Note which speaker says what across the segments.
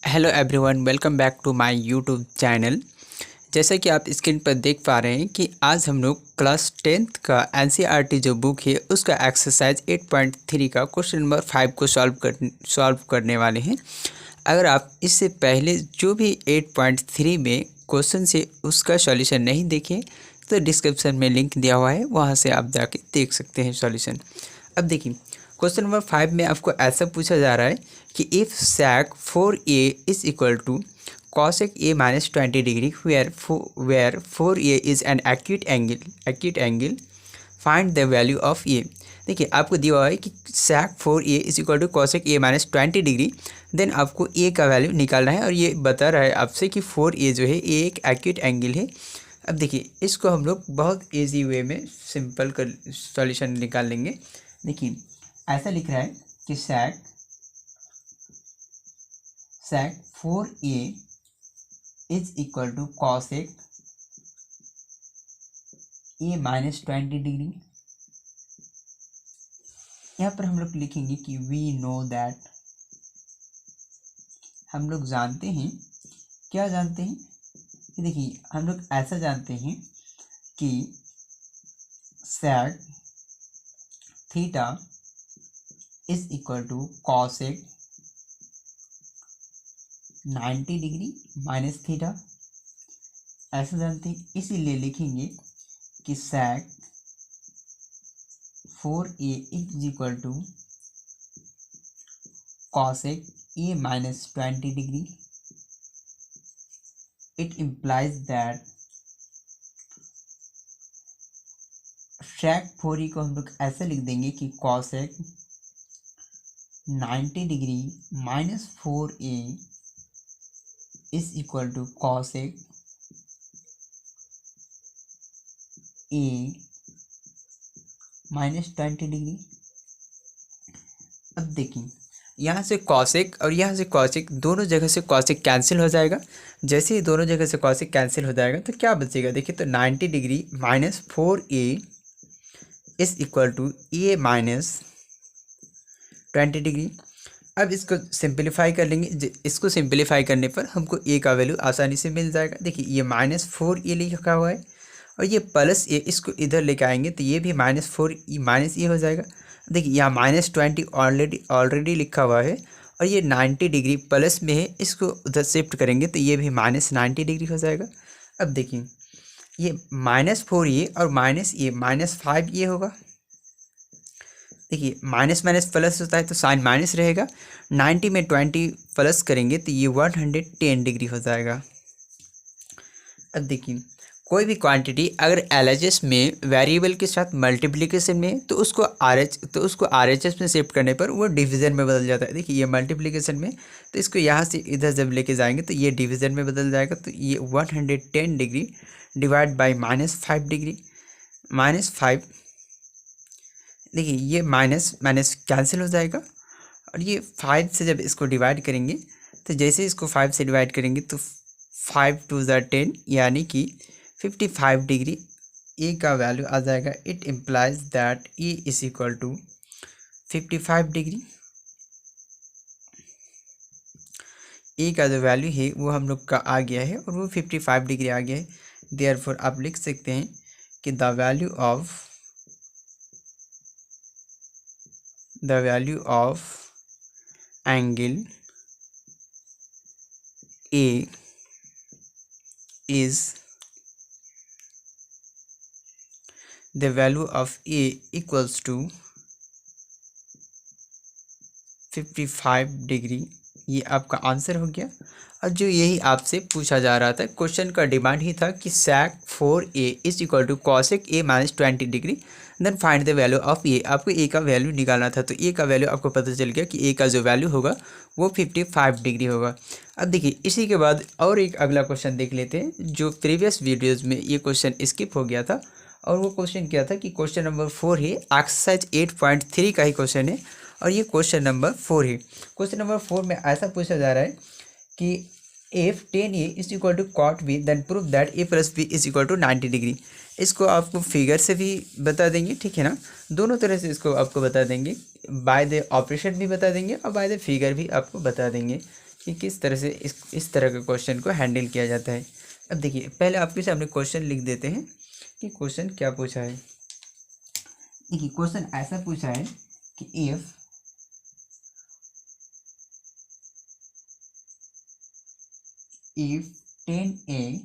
Speaker 1: Hello everyone, welcome back to my YouTube channel. जैसा कि आप स्क्रीन पर देख पा रहे हैं कि आज हम लोग क्लास 10th का एनसीईआरटी जो बुक है उसका एक्सरसाइज 8.3 का क्वेश्चन नंबर 5 को सॉल्व करने वाले हैं। अगर आप इससे पहले जो भी 8.3 में क्वेश्चन से उसका सॉल्यूशन नहीं देखें तो डिस्क्रिप्शन में लिंक दिया हुआ है, वहाँ से आप जाके देख सकते हैं सॉल्यूशन। अब देखिए, क्वेश्चन नंबर 5 में आपको ऐसा पूछा जा रहा है कि if sec 4a is equal to cosec a minus 20 degree where 4a is an acute angle find the value of a। देखिए, आपको दिया हुआ है कि sec 4a is equal to cosec a minus 20 degree, then आपको a का value निकालना है और ये बता रहा है आपसे कि 4a जो है ये एक एक्यूट एंगल है। अब देखिए, इसको हम लोग बहुत ईजी वे में सिंपल कर सॉल्यूशन निकाल लेंगे। देखिए, ऐसा लिख रहा है कि sec 4a is equal to cosec a minus 20 degree. यहाँ पर हम लोग लिखेंगे कि वी नो दैट, हम लोग जानते हैं, क्या जानते हैं कि देखिए हम लोग ऐसा जानते हैं कि sec theta is equal to cosec 90 degree minus theta, ऐसा जानते हैं। इसीलिए लिखेंगे कि sec 4a is equal to cosec a minus 20 degree. It implies that sec 4a को हम लोग ऐसा लिख देंगे कि cosec 90 degree minus 4a is equal to cosec a minus 20 degree. अब देखिए, यहाँ से कॉसेक और यहाँ से कॉसेक, दोनों जगह से कॉसेक कैंसिल हो जाएगा। जैसे ही दोनों जगह से कॉसेक कैंसिल हो जाएगा तो क्या बचेगा, देखिए तो 90 degree minus 4a is equal to a minus 20 degree. अब इसको सिंपलीफाई कर लेंगे। इसको सिंपलीफाई करने पर हमको a का वैल्यू आसानी से मिल जाएगा। देखिए, ये माइनस 4a लिखा हुआ है और ये प्लस ए, इसको इधर लेके आएंगे तो ये भी माइनस 4 माइनस ए हो जाएगा। देखिए, यहाँ माइनस 20 ऑलरेडी लिखा हुआ है और ये 90 डिग्री प्लस में है, इसको उधर शिफ्ट करेंगे तो ये भी माइनस 90 डिग्री हो जाएगा। अब देखिए, ये माइनस 4 और माइनस माइनस 5 होगा। देखिए, माइनस माइनस प्लस होता है तो साइन माइनस रहेगा। 90 में 20 प्लस करेंगे तो ये 110 डिग्री हो जाएगा। अब देखिए, कोई भी क्वांटिटी अगर LHS में वेरिएबल के साथ मल्टीप्लिकेशन में तो उसको RHS में शिफ्ट करने पर वो डिवीज़न में बदल जाता है। देखिए, ये मल्टीप्लिकेशन में तो इसको यहाँ से इधर जब लेके जाएंगे तो ये डिवीज़न में बदल जाएगा। तो ये 110 degree divide by minus 5 degree, minus 5। देखिए, ये माइनस माइनस कैंसिल हो जाएगा और ये 5 से जब इसको डिवाइड करेंगे तो जैसे इसको 5 से डिवाइड करेंगे तो 5 2 10 यानी कि 55 डिग्री ए का वैल्यू आ जाएगा। It implies that A is equal to 55 degree. A का जो वैल्यू है वो हम लोग का आ गया है और वो 55 डिग्री आ गया है। देयरफॉर आप लिख सकते हैं कि the value of angle A is the value of a equals to 55 degree. ये आपका आंसर हो गया। और जो यही आपसे पूछा जा रहा था, क्वेश्चन का डिमांड ही था कि sec 4a is equal to cosec a minus 20 degree, then find the value of a। आपको a का वैल्यू निकालना था तो a का वैल्यू आपको पता चल गया कि a का जो वैल्यू होगा वो 55 डिग्री होगा। अब देखिए, इसी के बाद और एक अगला क्वेश्चन देख लेते हैं। जो प्रीवियस वीडियोज़ में ये क्वेश्चन स्किप हो गया था और वो क्वेश्चन क्या था कि क्वेश्चन नंबर 4 है, एक्सरसाइज 8.3 का ही क्वेश्चन है और ये क्वेश्चन नंबर 4 है। क्वेश्चन नंबर 4 में ऐसा पूछा जा रहा है कि if 10a is equal to cot b then prove that a plus b is equal to 90 degree. इसको आपको फिगर से भी बता देंगे, ठीक है ना, दोनों तरह से इसको आपको बता देंगे। बाय द ऑपरेशन भी बता देंगे और बाय द फिगर भी आपको बता देंगे कि किस तरह से इस तरह के क्वेश्चन को हैंडल किया जाता है। अब देखिए पहले आपके सामने क्वेश्चन लिख देते हैं कि क्वेश्चन क्या पूछा है। देखिए क्वेश्चन ऐसा पूछा है कि if ten A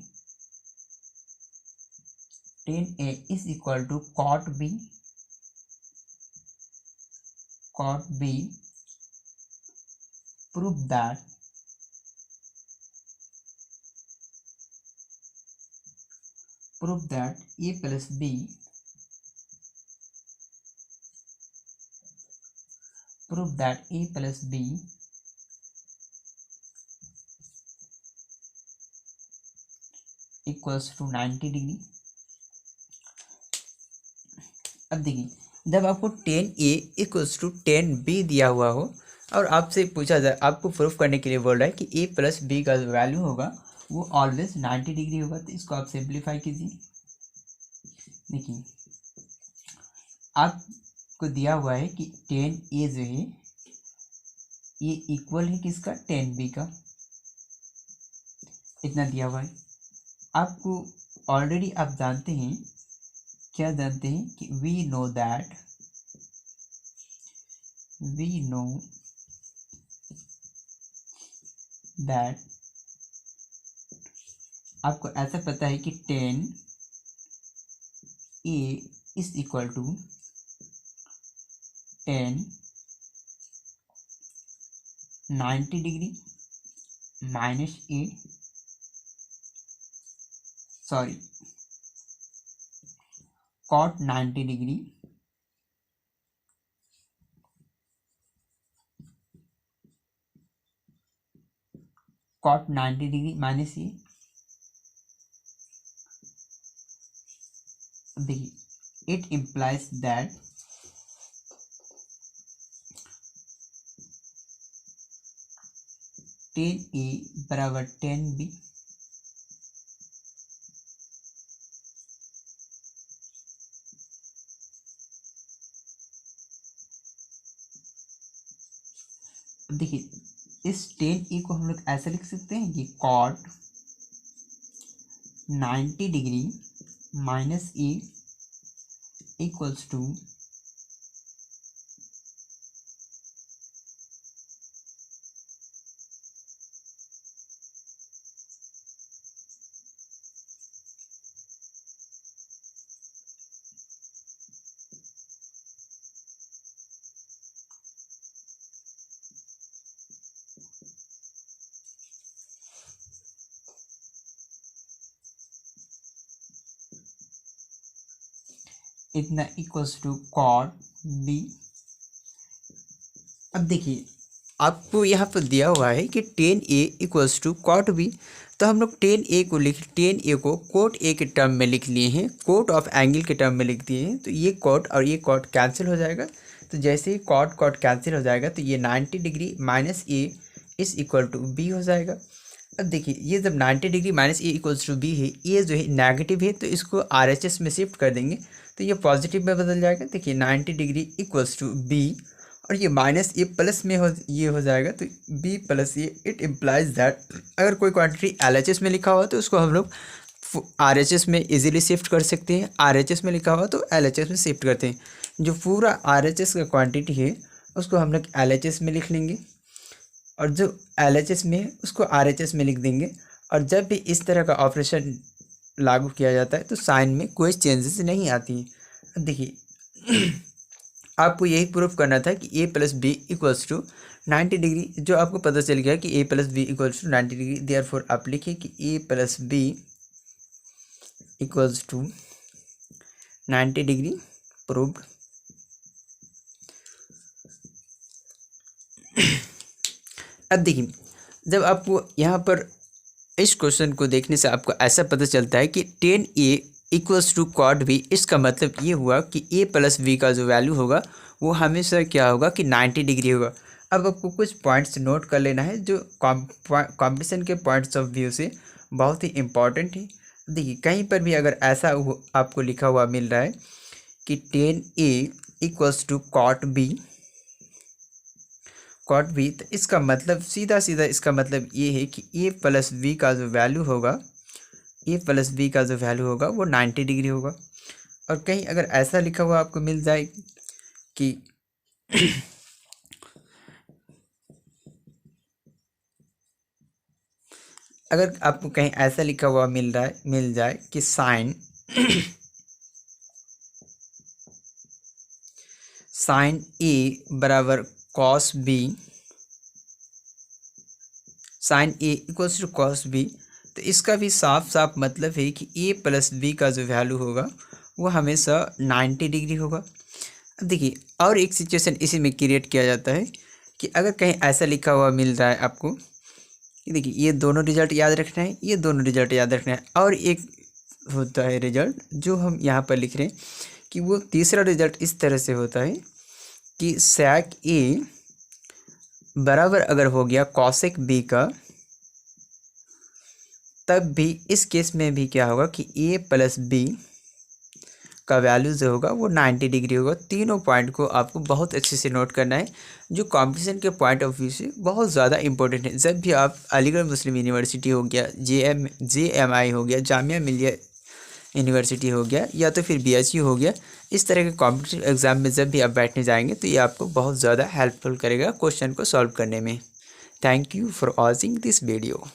Speaker 1: is equal to cot b prove that a plus b equals to 90 degree. अब देखिए जब आपको 10a इक्वल्स टू 10b दिया हुआ हो और आपसे पूछा जाए, आपको प्रूफ करने के लिए बोल रहा है कि a प्लस b का जो वैल्यू होगा वो ऑलवेज 90 डिग्री होगा, तो इसको आप सिंप्लीफाई कीजिए। देखिए आपको दिया हुआ है कि 10a जो है ये इक्वल है किसका, 10b का, इतना दिया हुआ है। आपको ऑलरेडी आप जानते हैं, क्या जानते हैं कि वी नो दैट आपको ऐसा पता है कि 10a is equal to 10 90 degree minus a cot 90 degree minus ये। देखिए it implies that ten A बराबर 10b देखिए इस 10a को हम लोग ऐसा लिख सकते हैं कि cot 90 degree minus a equals to इतना इक्वल्स टू cot b। अब देखिए आपको यहाँ पर दिया हुआ है कि 10a equals to cot b, तो हम लोग 10a को कोट a के टर्म में लिख लिए हैं, कोट ऑफ एंगल के टर्म में लिख दिए हैं। तो ये कोट और ये कोट कैंसिल हो जाएगा, तो जैसे ही कोट कैंसिल हो जाएगा तो ये 90 degree minus a is equal to b हो जाएगा। अब देखिए ये जब 90 degree minus a equals to b है, ये जो है नेगेटिव है, तो इसको RHS में शिफ्ट कर देंगे तो ये पॉजिटिव में बदल जाएगा। देखिए 90 डिग्री इक्वल्स टू b और ये माइनस ए प्लस में हो जाएगा, तो b plus A. It implies that अगर कोई क्वांटिटी LHS में लिखा हुआ तो उसको हम लोग RHS में इजीली शिफ्ट कर सकते हैं, RHS में लिखा हुआ तो LHS में शिफ्ट करते हैं। जो पूरा RHS का क्वांटिटी है उसको हम लोग LHS में लिख लेंगे और जो LHS में है उसको RHS में लिख देंगे। और जब भी इस तरह का ऑपरेशन लागू किया जाता है तो साइन में कोई चेंजेस नहीं आती है। देखिए आपको यही प्रूफ करना था कि a plus B equals to 90 degree, जो आपको पता चल गया कि a plus B equals to 90 degree. Therefore आप लिखिए कि a plus B equals to 90 degree proved. अब देखिए जब आपको यहाँ पर इस क्वेश्चन को देखने से आपको ऐसा पता चलता है कि 10a equals to cot b, इसका मतलब ये हुआ कि a प्लस b का जो वैल्यू होगा वो हमेशा क्या होगा कि 90 डिग्री होगा। अब आपको कुछ पॉइंट्स नोट कर लेना है जो कॉम्पिटिशन के पॉइंट्स ऑफ व्यू से बहुत ही इम्पॉर्टेंट है। देखिए कहीं पर भी अगर ऐसा आपको लिखा हुआ मिल रहा है कि 10a equals to cot b cot B, तो इसका मतलब सीधा सीधा इसका मतलब ये है कि ए प्लस बी का जो वैल्यू होगा, ए प्लस बी का जो वैल्यू होगा वो 90 डिग्री होगा। और कहीं अगर ऐसा लिखा हुआ आपको मिल जाए कि अगर आपको कहीं ऐसा लिखा हुआ मिल जाए कि साइन साइन ए बराबर cos B, sine A equals to cos B, तो इसका भी साफ साफ मतलब है कि ए प्लस बी का जो वैल्यू होगा वो हमेशा 90 डिग्री होगा। अब देखिए और एक सिचुएशन इसी में क्रिएट किया जाता है कि अगर कहीं ऐसा लिखा हुआ मिल रहा है आपको कि देखिए ये दोनों रिजल्ट याद रखना है, ये दोनों रिजल्ट याद रखना है, और एक होता है रिजल्ट जो हम यहाँ पर लिख रहे हैं कि वो तीसरा रिजल्ट इस तरह से होता है कि sec ए बराबर अगर हो गया cosec बी का, तब भी इस केस में भी क्या होगा कि ए प्लस बी का वैल्यू जो होगा वो 90 डिग्री होगा। तीनों पॉइंट को आपको बहुत अच्छे से नोट करना है, जो कंपटीशन के पॉइंट ऑफ व्यू से बहुत ज़्यादा इंपॉर्टेंट है। जब भी आप अलीगढ़ मुस्लिम यूनिवर्सिटी हो गया, JMI हो गया, जामिया मिलिया यूनिवर्सिटी हो गया, या तो फिर BHU हो गया, इस तरह के कॉम्पिटिटिव एग्ज़ाम में जब भी आप बैठने जाएंगे तो ये आपको बहुत ज़्यादा हेल्पफुल करेगा क्वेश्चन को सॉल्व करने में। Thank you for watching this video.